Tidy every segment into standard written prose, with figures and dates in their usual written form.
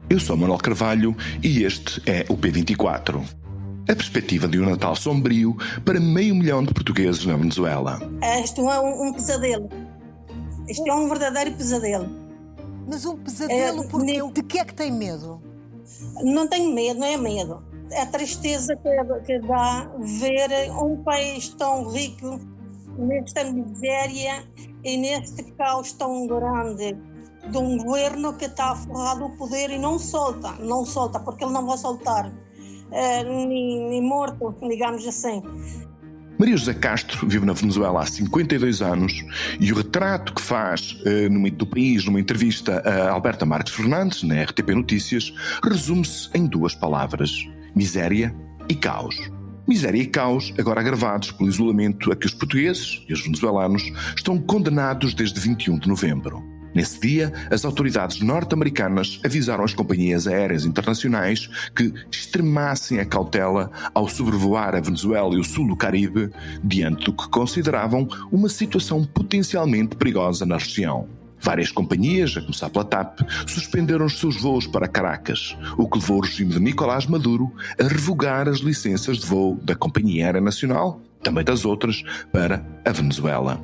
Eu sou Manuel Carvalho e este é o P24. A perspectiva de um Natal sombrio para 500 mil de portugueses na Venezuela. Isto é um pesadelo. Isto é um verdadeiro pesadelo. Mas um pesadelo porque de que é que tem medo? Não tenho medo, não é medo. É a tristeza que dá ver um país tão rico nesta miséria e neste caos tão grande de um governo que está aforrado o poder e não solta, porque ele não vai soltar, nem morto, digamos assim. Maria José Castro vive na Venezuela há 52 anos e o retrato que faz do país numa entrevista a Alberta Marques Fernandes, na RTP Notícias, resume-se em 2 palavras: miséria e caos. Miséria e caos, agora agravados pelo isolamento a que os portugueses e os venezuelanos estão condenados desde 21 de novembro. Nesse dia, as autoridades norte-americanas avisaram as companhias aéreas internacionais que extremassem a cautela ao sobrevoar a Venezuela e o sul do Caribe, diante do que consideravam uma situação potencialmente perigosa na região. Várias companhias, a começar pela TAP, suspenderam os seus voos para Caracas, o que levou o regime de Nicolás Maduro a revogar as licenças de voo da Companhia Aérea Nacional, também das outras, para a Venezuela.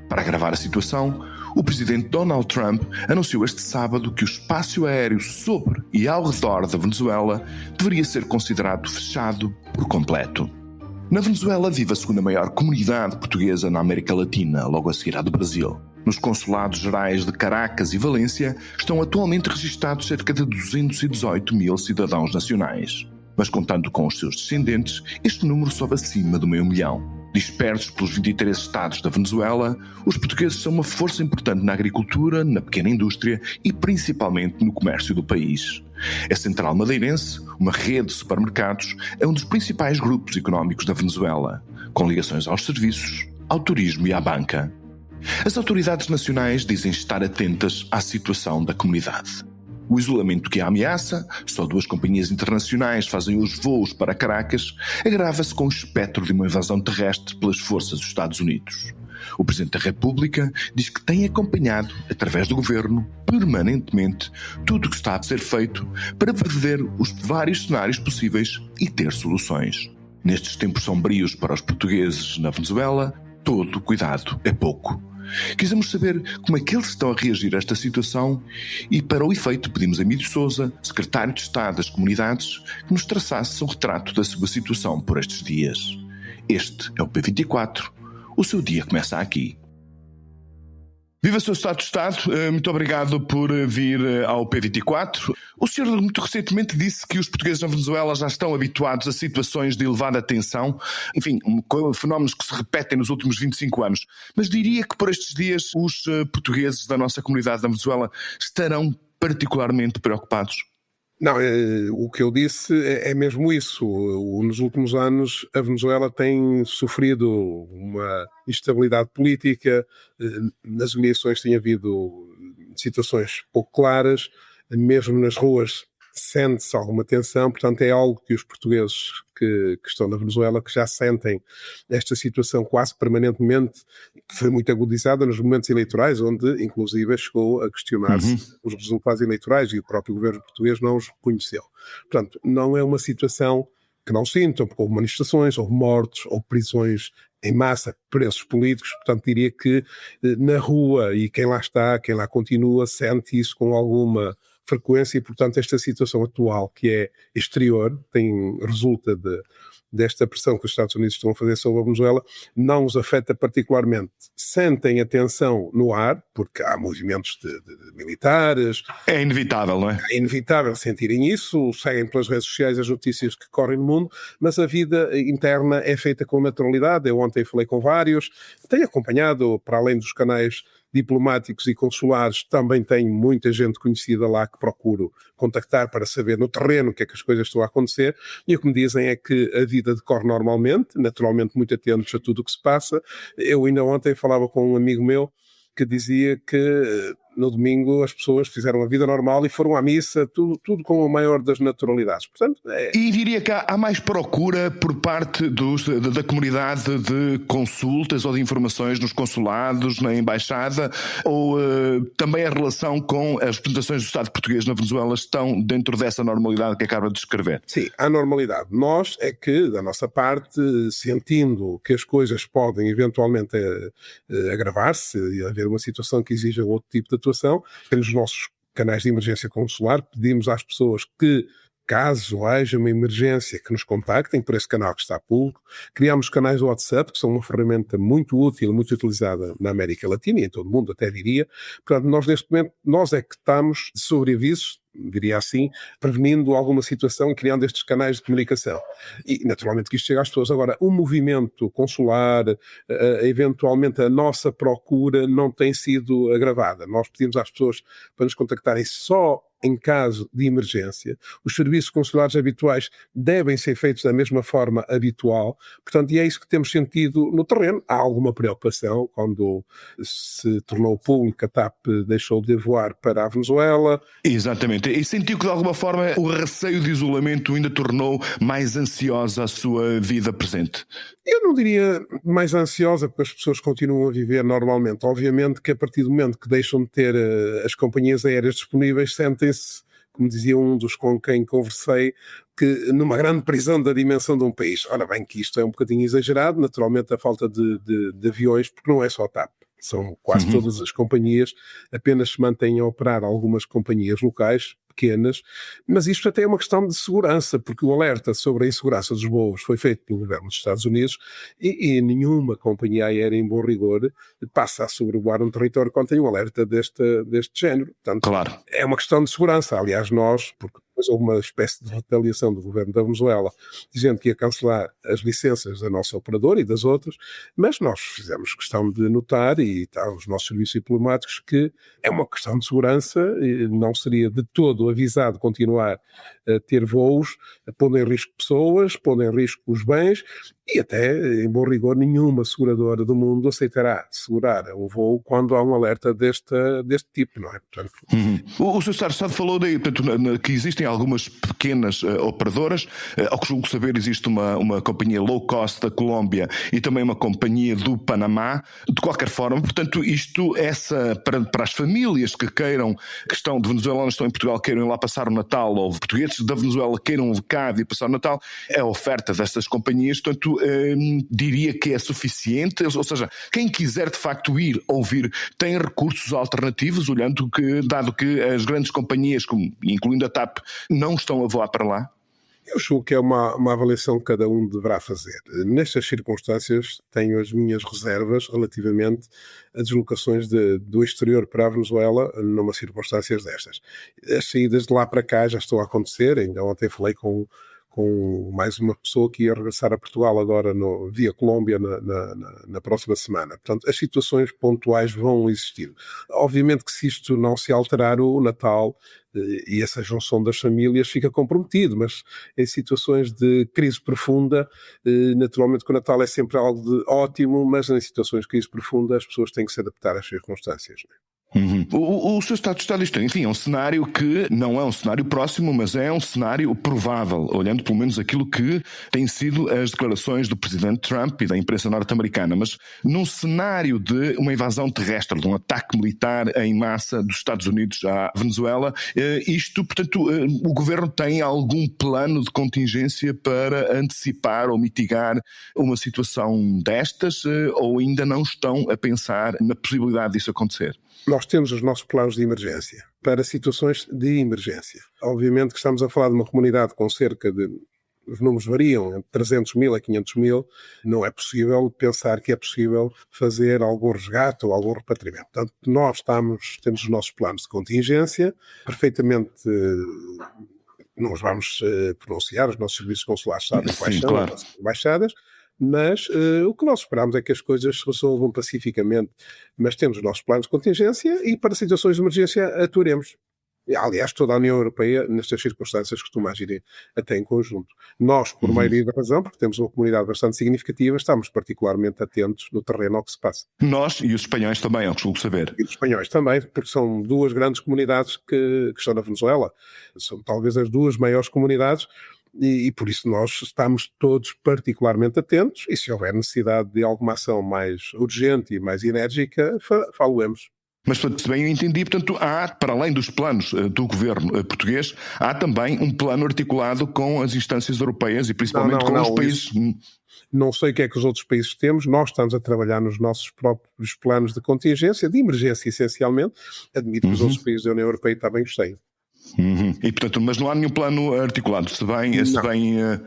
Para agravar a situação, o presidente Donald Trump anunciou este sábado que o espaço aéreo sobre e ao redor da Venezuela deveria ser considerado fechado por completo. Na Venezuela vive a segunda maior comunidade portuguesa na América Latina, logo a seguir à do Brasil. Nos consulados gerais de Caracas e Valência estão atualmente registados cerca de 218 mil cidadãos nacionais. Mas contando com os seus descendentes, este número sobe acima do 500 mil. Dispersos pelos 23 estados da Venezuela, os portugueses são uma força importante na agricultura, na pequena indústria e principalmente no comércio do país. A Central Madeirense, uma rede de supermercados, é um dos principais grupos económicos da Venezuela, com ligações aos serviços, ao turismo e à banca. As autoridades nacionais dizem estar atentas à situação da comunidade. O isolamento que a ameaça, só 2 companhias internacionais fazem os voos para Caracas, agrava-se com o espectro de uma invasão terrestre pelas forças dos Estados Unidos. O Presidente da República diz que tem acompanhado, através do Governo, permanentemente, tudo o que está a ser feito para prever os vários cenários possíveis e ter soluções. Nestes tempos sombrios para os portugueses na Venezuela, todo cuidado é pouco. Quisemos saber como é que eles estão a reagir a esta situação e, para o efeito, pedimos a Mídio Sousa, secretário de Estado das Comunidades, que nos traçasse um retrato da sua situação por estes dias. Este é o P24. O seu dia começa aqui. Viva, Sr. Secretário de Estado, muito obrigado por vir ao P24. O senhor muito recentemente disse que os portugueses na Venezuela já estão habituados a situações de elevada tensão, enfim, fenómenos que se repetem nos últimos 25 anos. Mas diria que por estes dias os portugueses da nossa comunidade na Venezuela estarão particularmente preocupados? Não, o que eu disse é mesmo isso. Nos últimos anos a Venezuela tem sofrido uma instabilidade política, nas eleições tem havido situações pouco claras, mesmo nas ruas sente-se alguma tensão, portanto é algo que os portugueses que estão na Venezuela, que já sentem esta situação quase permanentemente, que foi muito agudizada nos momentos eleitorais, onde inclusive chegou a questionar-se os resultados eleitorais e o próprio governo português não os reconheceu. Portanto, não é uma situação que não sintam, porque houve manifestações, houve mortos, houve prisões em massa, presos políticos, portanto diria que na rua, e quem lá está, quem lá continua, sente isso com alguma frequência e, portanto, esta situação atual, que é exterior, resulta desta pressão que os Estados Unidos estão a fazer sobre a Venezuela, não os afeta particularmente. Sentem a tensão no ar, porque há movimentos de militares. É inevitável, não é? É inevitável sentirem isso, seguem pelas redes sociais as notícias que correm no mundo, mas a vida interna é feita com naturalidade. Eu ontem falei com vários, tenho acompanhado, para além dos canais diplomáticos e consulares, também tenho muita gente conhecida lá que procuro contactar para saber no terreno o que é que as coisas estão a acontecer, e o que me dizem é que a vida decorre normalmente, naturalmente muito atentos a tudo o que se passa. Eu ainda ontem falava com um amigo meu que dizia que no domingo as pessoas fizeram a vida normal e foram à missa, tudo com a maior das naturalidades. Portanto, E diria que há mais procura por parte da comunidade de consultas ou de informações nos consulados, na embaixada, ou também a relação com as representações do Estado português na Venezuela estão dentro dessa normalidade que acaba de descrever? Sim, há normalidade. Nós é que, da nossa parte, sentindo que as coisas podem eventualmente agravar-se e haver uma situação que exija outro tipo de atuação, temos os nossos canais de emergência consular, pedimos às pessoas que, caso haja uma emergência, que nos contactem por esse canal que está público. Criámos canais do WhatsApp, que são uma ferramenta muito útil, muito utilizada na América Latina e em todo o mundo, até diria. Portanto, nós neste momento, nós é que estamos de sobreavisos, diria assim, prevenindo alguma situação e criando estes canais de comunicação. E, naturalmente, que isto chega às pessoas. Agora, o movimento consular, eventualmente a nossa procura não tem sido agravada. Nós pedimos às pessoas para nos contactarem só em caso de emergência. Os serviços consulares habituais devem ser feitos da mesma forma habitual. Portanto, e é isso que temos sentido no terreno. Há alguma preocupação quando se tornou público que a TAP deixou de voar para a Venezuela. Exatamente. E sentiu que, de alguma forma, o receio de isolamento ainda tornou mais ansiosa a sua vida presente? Eu não diria mais ansiosa, porque as pessoas continuam a viver normalmente. Obviamente que a partir do momento que deixam de ter as companhias aéreas disponíveis, sentem-se, como dizia um dos com quem conversei, que numa grande prisão da dimensão de um país. Ora bem, que isto é um bocadinho exagerado, naturalmente a falta de aviões, porque não é só a TAP. São quase todas as companhias, apenas se mantêm a operar algumas companhias locais, pequenas, mas isto até é uma questão de segurança, porque o alerta sobre a insegurança dos voos foi feito pelo governo dos Estados Unidos e nenhuma companhia aérea, em bom rigor, passa a sobrevoar um território quando tem um alerta deste género. Portanto, claro. É uma questão de segurança. Aliás, nós, porque depois houve uma espécie de retaliação do governo da Venezuela, dizendo que ia cancelar as licenças da nossa operadora e das outras, mas nós fizemos questão de notar, e está os nossos serviços diplomáticos, que é uma questão de segurança, e não seria de todo avisado continuar a ter voos, pondo em risco pessoas, pondo em risco os bens, e até, em bom rigor, nenhuma seguradora do mundo aceitará segurar um voo quando há um alerta deste tipo, não é? Portanto, O Sr. Estado falou daí, portanto, que existem algumas pequenas operadoras. Ao que julgo saber, existe uma companhia low cost da Colômbia e também uma companhia do Panamá. De qualquer forma, portanto, isto, para as famílias que estão de venezuelanos, estão em Portugal, queiram ir lá passar o Natal, ou portugueses da Venezuela queiram cá vir passar o Natal, a oferta destas companhias, portanto, diria que é suficiente. Ou seja, quem quiser de facto ir ou vir tem recursos alternativos, dado que as grandes companhias, incluindo a TAP, não estão a voar para lá? Eu julgo que é uma avaliação que cada um deverá fazer. Nestas circunstâncias, tenho as minhas reservas relativamente a deslocações do exterior para a Venezuela numa circunstâncias destas. As saídas de lá para cá já estão a acontecer. Ainda ontem falei com mais uma pessoa que ia regressar a Portugal agora via Colômbia na próxima semana. Portanto, as situações pontuais vão existir. Obviamente que se isto não se alterar, o Natal e essa junção das famílias fica comprometido, mas em situações de crise profunda, naturalmente que o Natal é sempre algo de ótimo, mas em situações de crise profunda as pessoas têm que se adaptar às circunstâncias, não é? O Sr. Estado isto, enfim, é um cenário que não é um cenário próximo, mas é um cenário provável, olhando pelo menos aquilo que têm sido as declarações do Presidente Trump e da imprensa norte-americana. Mas num cenário de uma invasão terrestre, de um ataque militar em massa dos Estados Unidos à Venezuela, portanto, o Governo tem algum plano de contingência para antecipar ou mitigar uma situação destas, ou ainda não estão a pensar na possibilidade disso acontecer? Nós temos os nossos planos de emergência para situações de emergência. Obviamente que estamos a falar de uma comunidade com cerca de, os números variam, entre 300 mil a 500 mil, não é possível pensar que é possível fazer algum resgate ou algum repatriamento. Portanto, nós temos os nossos planos de contingência, perfeitamente não os vamos pronunciar, os nossos serviços consulares sabem quais são, claro, as embaixadas, mas o que nós esperamos é que as coisas se resolvam pacificamente, mas temos os nossos planos de contingência e para situações de emergência atuaremos. Aliás, toda a União Europeia, nestas circunstâncias, costuma agir até em conjunto. Nós, por maioria da razão, porque temos uma comunidade bastante significativa, estamos particularmente atentos no terreno ao que se passa. Nós e os espanhóis também, ao que julgo saber. E os espanhóis também, porque são duas grandes comunidades que estão na Venezuela. São talvez as duas maiores comunidades e por isso nós estamos todos particularmente atentos e se houver necessidade de alguma ação mais urgente e mais enérgica, falo-emos. Mas, se bem eu entendi, portanto, há, para além dos planos do governo português, há também um plano articulado com as instâncias europeias e principalmente com os países... Não sei o que é que os outros países temos, nós estamos a trabalhar nos nossos próprios planos de contingência, de emergência essencialmente. Admito que os outros países da União Europeia também os têm. E, portanto, mas não há nenhum plano articulado, se bem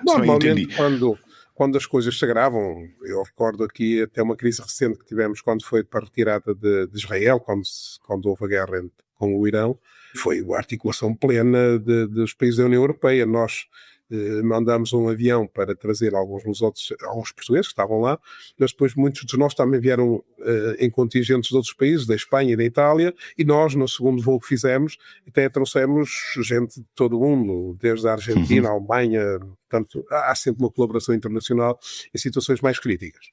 Normalmente, entendi. quando as coisas se agravam, eu recordo aqui até uma crise recente que tivemos quando foi para a retirada de Israel, quando houve a guerra com o Irão, foi a articulação plena dos países da União Europeia. Nós mandamos um avião para trazer alguns portugueses que estavam lá, mas depois muitos dos nossos também vieram em contingentes de outros países, da Espanha e da Itália, e nós, no segundo voo que fizemos, até trouxemos gente de todo o mundo, desde a Argentina, a Alemanha, portanto, há sempre uma colaboração internacional em situações mais críticas.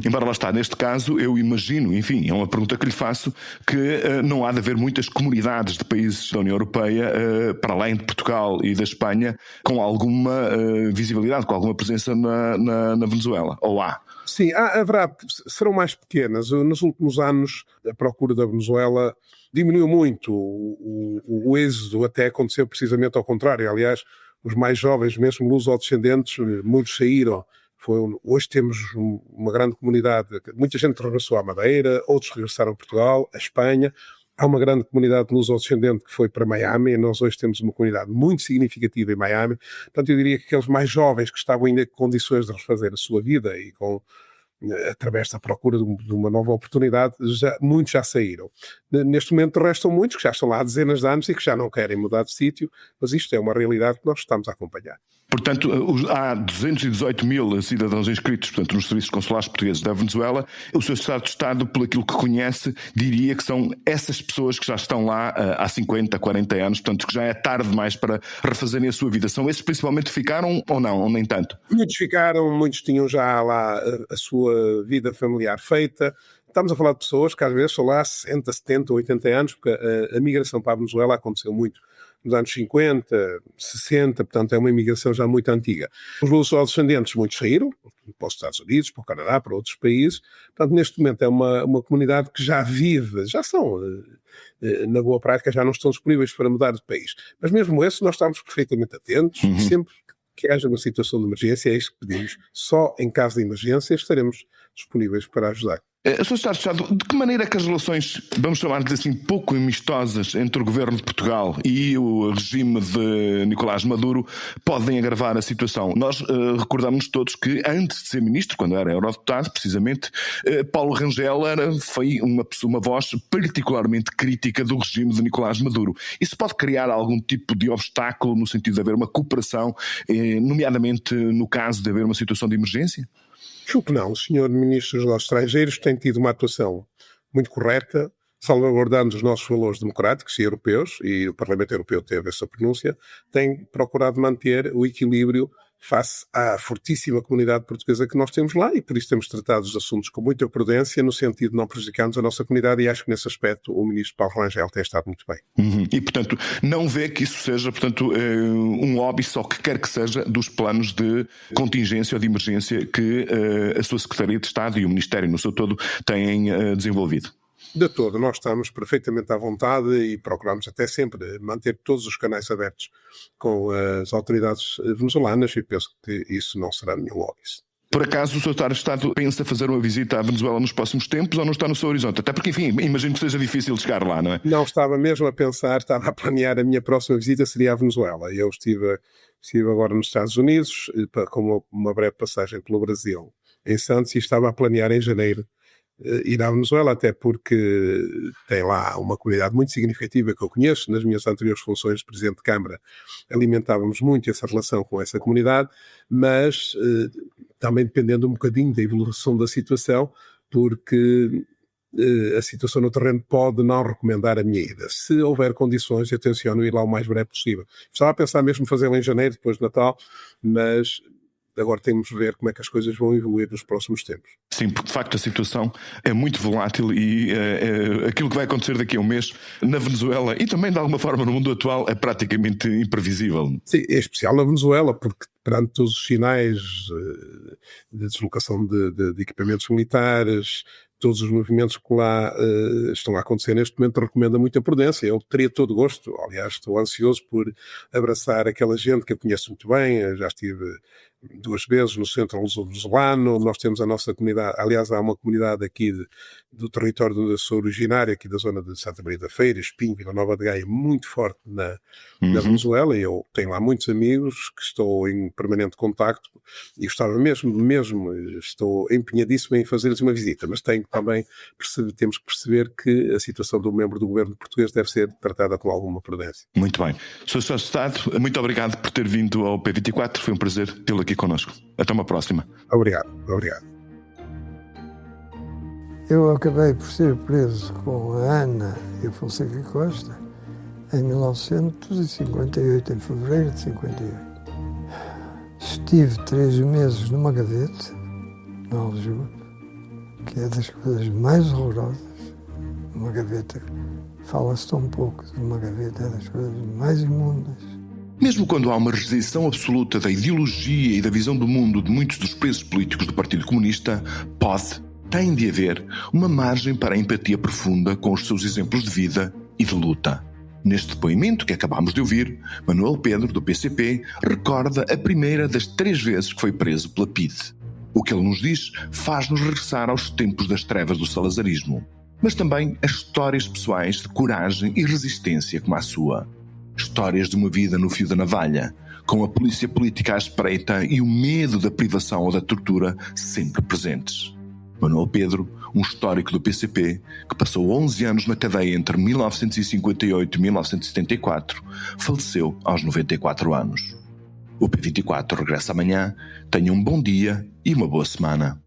Embora lá está, neste caso, eu imagino, enfim, é uma pergunta que lhe faço, que não há de haver muitas comunidades de países da União Europeia, para além de Portugal e da Espanha, com alguma visibilidade, com alguma presença na Venezuela, ou há? Sim, haverá, serão mais pequenas. Nos últimos anos, a procura da Venezuela diminuiu muito, o êxodo até aconteceu precisamente ao contrário. Aliás, os mais jovens, mesmo luso-descendentes, muitos saíram. Hoje temos uma grande comunidade, muita gente regressou à Madeira, outros regressaram a Portugal, a Espanha. Há uma grande comunidade luso-descendente que foi para Miami, e nós hoje temos uma comunidade muito significativa em Miami. Portanto, eu diria que aqueles mais jovens que estavam ainda em condições de refazer a sua vida e através da procura de uma nova oportunidade, muitos já saíram. Neste momento restam muitos que já estão lá há dezenas de anos e que já não querem mudar de sítio, mas isto é uma realidade que nós estamos a acompanhar. Portanto, há 218 mil cidadãos inscritos, portanto, nos serviços consulares portugueses da Venezuela. O Sr. Secretário de Estado, por aquilo que conhece, diria que são essas pessoas que já estão lá há 50, 40 anos, portanto, que já é tarde demais para refazerem a sua vida. São esses principalmente que ficaram ou não, ou nem tanto? Muitos ficaram, muitos tinham já lá a sua vida familiar feita. Estamos a falar de pessoas que às vezes estão lá 60, 70, 80 anos, porque a migração para a Venezuela aconteceu muito nos anos 50, 60, portanto é uma imigração já muito antiga. Os luso-descendentes, muitos saíram, para os Estados Unidos, para o Canadá, para outros países. Portanto, neste momento é uma comunidade que já vive, já são, na boa prática, já não estão disponíveis para mudar de país. Mas mesmo esse, nós estamos perfeitamente atentos, sempre que haja uma situação de emergência, é isso que pedimos. Só em caso de emergência estaremos disponíveis para ajudar. Sr. Secretário de Estado, de que maneira é que as relações, vamos chamar-lhes assim, pouco amistosas entre o governo de Portugal e o regime de Nicolás Maduro podem agravar a situação? Nós recordamos todos que antes de ser ministro, quando era eurodeputado, precisamente, Paulo Rangel foi uma voz particularmente crítica do regime de Nicolás Maduro. Isso pode criar algum tipo de obstáculo no sentido de haver uma cooperação, nomeadamente no caso de haver uma situação de emergência? Julgo que não. O Sr. Ministro dos Estrangeiros tem tido uma atuação muito correta, salvaguardando os nossos valores democráticos e europeus, e o Parlamento Europeu teve essa pronúncia, tem procurado manter o equilíbrio face à fortíssima comunidade portuguesa que nós temos lá, e por isso temos tratado os assuntos com muita prudência, no sentido de não prejudicarmos a nossa comunidade, e acho que nesse aspecto o Ministro Paulo Rangel tem estado muito bem. E, portanto, não vê que isso seja, portanto, um óbice, ou que quer que seja, dos planos de contingência ou de emergência que a sua Secretaria de Estado e o Ministério no seu todo têm desenvolvido? De todo, nós estamos perfeitamente à vontade e procuramos até sempre manter todos os canais abertos com as autoridades venezuelanas e penso que isso não será nenhum óbice. Por acaso o Sr. Secretário de Estado pensa fazer uma visita à Venezuela nos próximos tempos ou não está no seu horizonte? Até porque, enfim, imagino que seja difícil chegar lá, não é? Não, estava mesmo a pensar, estava a planear a minha próxima visita seria à Venezuela. Eu estive agora nos Estados Unidos com uma breve passagem pelo Brasil em Santos e estava a planear em janeiro ir à Venezuela, até porque tem lá uma comunidade muito significativa que eu conheço. Nas minhas anteriores funções de Presidente de Câmara alimentávamos muito essa relação com essa comunidade, mas também dependendo um bocadinho da evolução da situação, porque a situação no terreno pode não recomendar a minha ida. Se houver condições, eu tenciono ir lá o mais breve possível. Estava a pensar mesmo fazê-lo em janeiro, depois de Natal, mas agora temos de ver como é que as coisas vão evoluir nos próximos tempos. Sim, porque de facto a situação é muito volátil e aquilo que vai acontecer daqui a um mês na Venezuela e também de alguma forma no mundo atual é praticamente imprevisível. Sim, é especial na Venezuela, porque perante todos os sinais de deslocação de equipamentos militares, todos os movimentos que lá estão a acontecer neste momento, recomenda muita prudência. Eu teria todo o gosto, aliás, estou ansioso por abraçar aquela gente que eu conheço muito bem, eu já estive 2 vezes no centro luso-venezuelano, nós temos a nossa comunidade, aliás, há uma comunidade aqui do território onde eu sou originário, aqui da zona de Santa Maria da Feira, Espinho, Vila Nova de Gaia, muito forte na Venezuela, e eu tenho lá muitos amigos que estou em permanente contacto e gostava mesmo, estou empenhadíssimo em fazer-lhes uma visita, mas temos que perceber que a situação do membro do governo português deve ser tratada com alguma prudência. Muito bem. Sr. Secretário de Estado, muito obrigado por ter vindo ao P24, foi um prazer tê-lo aqui connosco. Até uma próxima. Obrigado. Eu acabei por ser preso com a Ana e o Fonseca Costa em 1958, em fevereiro de 58. Estive 3 meses numa gaveta, na Aljube, que é das coisas mais horrorosas. Uma gaveta, fala-se tão pouco de uma gaveta, é das coisas mais imundas. Mesmo quando há uma rejeição absoluta da ideologia e da visão do mundo de muitos dos presos políticos do Partido Comunista, tem de haver uma margem para a empatia profunda com os seus exemplos de vida e de luta. Neste depoimento que acabámos de ouvir, Manuel Pedro, do PCP, recorda a primeira das 3 vezes que foi preso pela PIDE. O que ele nos diz faz-nos regressar aos tempos das trevas do salazarismo, mas também a histórias pessoais de coragem e resistência como a sua. Histórias de uma vida no fio da navalha, com a polícia política à espreita e o medo da privação ou da tortura sempre presentes. Manuel Pedro, um histórico do PCP, que passou 11 anos na cadeia entre 1958 e 1974, faleceu aos 94 anos. O P24 regressa amanhã. Tenha um bom dia e uma boa semana.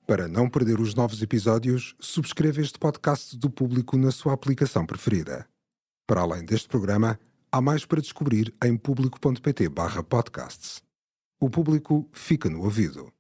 Para não perder os novos episódios, subscreva este podcast do Público na sua aplicação preferida. Para além deste programa, há mais para descobrir em público.pt/podcasts. O Público fica no ouvido.